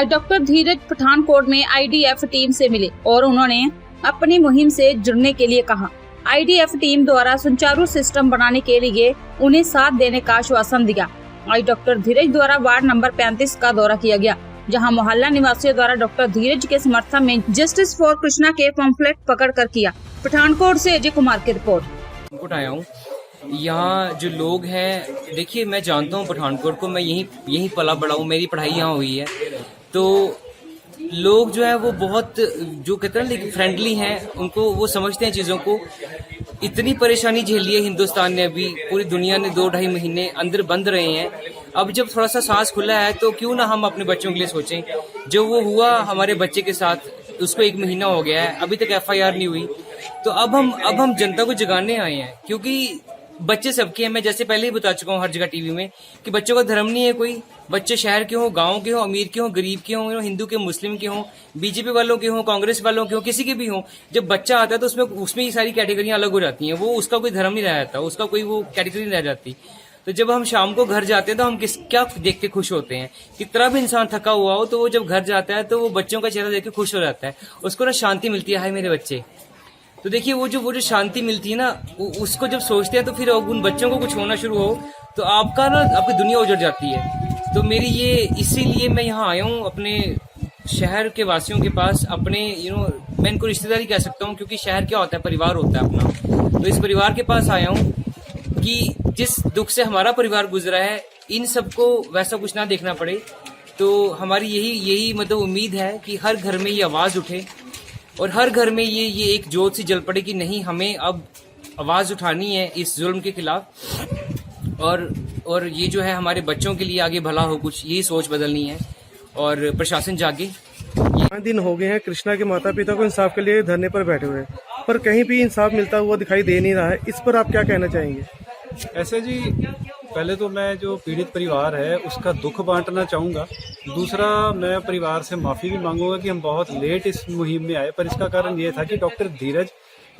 आज डॉक्टर धीरज पठानकोट में IDF team से मिले और उन्होंने अपनी मुहिम से जुड़ने के लिए कहा। आईडीएफ टीम द्वारा सुचारू सिस्टम बनाने के लिए उन्हें साथ देने का आश्वासन दिया। आज डॉक्टर धीरज द्वारा वार्ड नंबर 35 का दौरा किया गया, जहां मोहल्ला निवासियों द्वारा डॉक्टर धीरज के समर्थन में जस्टिस फॉर कृष्णा के पम्फलेट पकड़ कर किया। पठानकोट से अजय कुमार की रिपोर्ट। आया हूँ यहाँ जो लोग हैं, देखिए मैं जानता हूँ पठानकोट को, मैं यहीं पला बड़ा हूँ, मेरी पढ़ाई यहाँ हुई है। तो लोग जो है वो बहुत जो कहते हैं लेकिन फ्रेंडली हैं, उनको वो समझते हैं चीज़ों को। इतनी परेशानी झेली है हिंदुस्तान ने, अभी पूरी दुनिया ने 2-2.5 महीने अंदर बंद रहे हैं। अब जब थोड़ा सा सांस खुला है तो क्यों ना हम अपने बच्चों के लिए सोचें। जो वो हुआ हमारे बच्चे के साथ, उसको 1 महीना हो गया है, अभी तक FIR नहीं हुई। तो अब हम जनता को जगाने आए हैं, क्योंकि बच्चे सबके हैं। मैं जैसे पहले ही बता चुका हूँ हर जगह टीवी में कि बच्चों का धर्म नहीं है कोई। बच्चे शहर के हों, गांव के हों, अमीर के हों, गरीब के हों, हिंदू के, मुस्लिम के हों, बीजेपी वालों के हों, कांग्रेस वालों के हों, किसी के भी हों, जब बच्चा आता है तो उसमें ही सारी कैटेगरियां अलग हो जाती हैं। वो उसका कोई धर्म नहीं रह जाता, उसका कोई वो कैटेगरी नहीं रह जाती। तो जब हम शाम को घर जाते हैं तो हम क्या देख के खुश होते हैं। कितना भी इंसान थका हुआ हो तो वो जब घर जाता है तो वो बच्चों का चेहरा देख के खुश हो जाता है, उसको ना शांति मिलती है, हाय मेरे बच्चे। तो देखिए वो जो शांति मिलती है ना, उसको जब सोचते हैं तो फिर उन बच्चों को कुछ होना शुरू हो तो आपकी दुनिया उजड़ जाती है। तो मेरी ये इसीलिए मैं यहाँ आया हूँ अपने शहर के वासियों के पास, अपने मैं इनको रिश्तेदारी कह सकता हूँ, क्योंकि शहर क्या होता है, परिवार होता है अपना। तो इस परिवार के पास आया हूँ कि जिस दुख से हमारा परिवार गुजरा है, इन सबको वैसा कुछ ना देखना पड़े। तो हमारी यही मतलब उम्मीद है कि हर घर में ये आवाज़ उठे और हर घर में ये एक जोत सी जल पड़े कि नहीं, हमें अब आवाज़ उठानी है इस जुल्म के खिलाफ। और ये जो है हमारे बच्चों के लिए आगे भला हो, कुछ यही सोच बदलनी है और प्रशासन जागे। 5 दिन हो गए हैं कृष्णा के माता पिता को इंसाफ के लिए धरने पर बैठे हुए, पर कहीं भी इंसाफ मिलता हुआ दिखाई दे नहीं रहा है। इस पर आप क्या कहना चाहेंगे? ऐसे जी, पहले तो मैं जो पीड़ित परिवार है उसका दुख बांटना चाहूँगा। दूसरा, मैं परिवार से माफ़ी भी मांगूंगा कि हम बहुत लेट इस मुहिम में आए, पर इसका कारण ये था कि डॉक्टर धीरज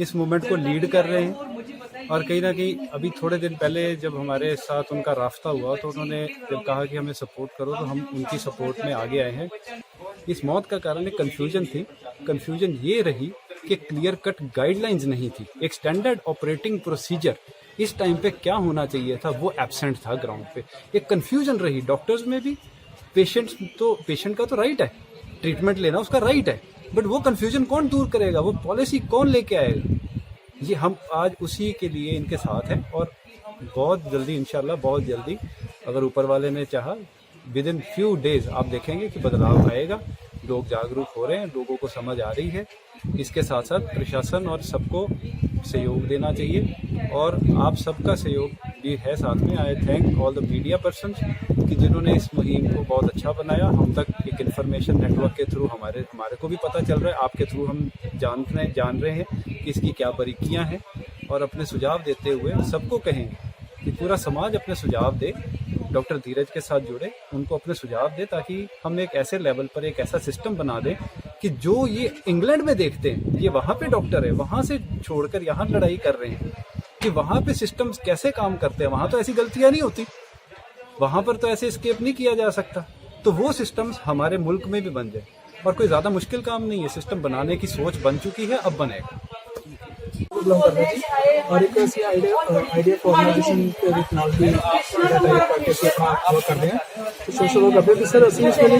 इस मूवमेंट को लीड कर रहे हैं। और कहीं ना कहीं अभी थोड़े दिन पहले जब हमारे साथ उनका रास्ता हुआ तो उन्होंने जब कहा कि हमें सपोर्ट करो तो हम उनकी सपोर्ट में आगे आए हैं। इस मौत का कारण एक कन्फ्यूजन थी। कन्फ्यूजन ये रही कि क्लियर कट गाइडलाइंस नहीं थी, एक स्टैंडर्ड ऑपरेटिंग प्रोसीजर इस टाइम पे क्या होना चाहिए था वो एब्सेंट था ग्राउंड पे। एक कन्फ्यूजन रही डॉक्टर्स में भी। पेशेंट का तो राइट है, ट्रीटमेंट लेना उसका राइट है, बट वो कन्फ्यूजन कौन दूर करेगा, वो पॉलिसी कौन लेके आएगा? ये हम आज उसी के लिए इनके साथ हैं और बहुत जल्दी इंशाल्लाह, बहुत जल्दी अगर ऊपर वाले ने चाहा, विद इन फ्यू डेज आप देखेंगे कि बदलाव आएगा। लोग जागरूक हो रहे हैं, लोगों को समझ आ रही है। इसके साथ साथ प्रशासन और सबको सहयोग देना चाहिए और आप सबका सहयोग भी है साथ में। आई thank all the media person कि जिन्होंने इस मुहिम को बहुत अच्छा बनाया। हम तक एक इन्फॉर्मेशन नेटवर्क के थ्रू हमारे को भी पता चल रहा है, आपके थ्रू हम जान रहे हैं कि इसकी क्या बारीकियां हैं। और अपने सुझाव देते हुए सबको कहेंगे कि पूरा समाज अपने सुझाव दे, डॉक्टर धीरज के साथ जुड़े, उनको अपने सुझाव दे, ताकि हम एक ऐसे लेवल पर एक ऐसा सिस्टम बना दें कि जो ये इंग्लैंड में देखते हैं, ये वहाँ पे डॉक्टर है, वहाँ से छोड़कर यहाँ लड़ाई कर रहे हैं कि वहाँ पे सिस्टम्स कैसे काम करते हैं। वहाँ तो ऐसी गलतियाँ नहीं होती, वहाँ पर तो ऐसे एस्केप नहीं किया जा सकता। तो वो सिस्टम्स हमारे मुल्क में भी बन जाए और कोई ज़्यादा मुश्किल काम नहीं है। सिस्टम बनाने की सोच बन चुकी है, अब बनेगा। और एक ऐसी आइडिया ऑर्गेनाइजेशन के ਨਾਲ भी टाइप करके ਅਸੀਂ ਆਪਣਾ वर्क कर रहे हैं। तो सोशल वर्क ਕਰਦੇ सर ਅਸੀਂ ਇਸ ਵੇਲੇ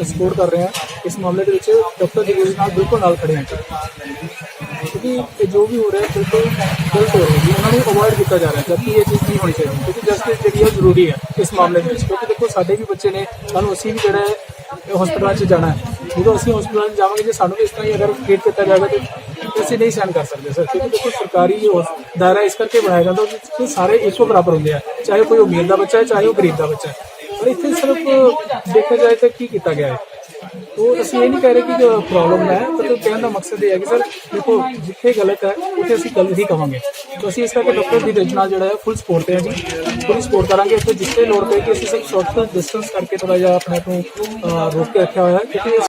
सपोर्ट कर रहे हैं इस मामले ਦੇ ਵਿੱਚ डॉक्टर धीरज ਨਾਲ बिल्कुल ਨਾਲ खड़े हैं, क्योंकि जो भी हो रहा है बिल्कुल गलत हो रहा है, उन्होंने अवॉइड किया जा रहा है, जबकि ये चीज़ नहीं होनी चाहिए। क्योंकि जस्टिस जी जरूरी है इस मामले में, क्योंकि देखो साढ़े भी बच्चे ने, सानू असी भी जो हॉस्पिटलों से जाना है, जो असं हॉस्पिटलों में जाएंगे जो सानू भी इस तरह ही अगर ट्रीट किया जाएगा तो ਅਸੀਂ नहीं सहन कर सकते सर। क्योंकि देखो सरकारी दायरा इस करके बनाया जाता है सारे इक्को बराबर होंगे, चाहे कोई अमीर का बच्चा है चाहे वो गरीब का बच्चा है। पर इतने सिर्फ देखा जाए तो की किया गया है। तो असं ये नहीं कह रहे कि प्रॉब्लम है, पर तो कहने का मकसद ये है कि सर देखो जिथे गलत है उत्थे असीं गलत ही कहांगे। तो असीं इस करके डॉक्टर धीरज नाल जिहड़ा है फुल सपोर्ट है जी, फुल सपोर्ट करांगे। तो जिथे लोड़ पे कि असीं सिर्फ सोशल डिस्टेंस करके थोड़ा जिहा अपने को रोक के रखा हुआ है, क्योंकि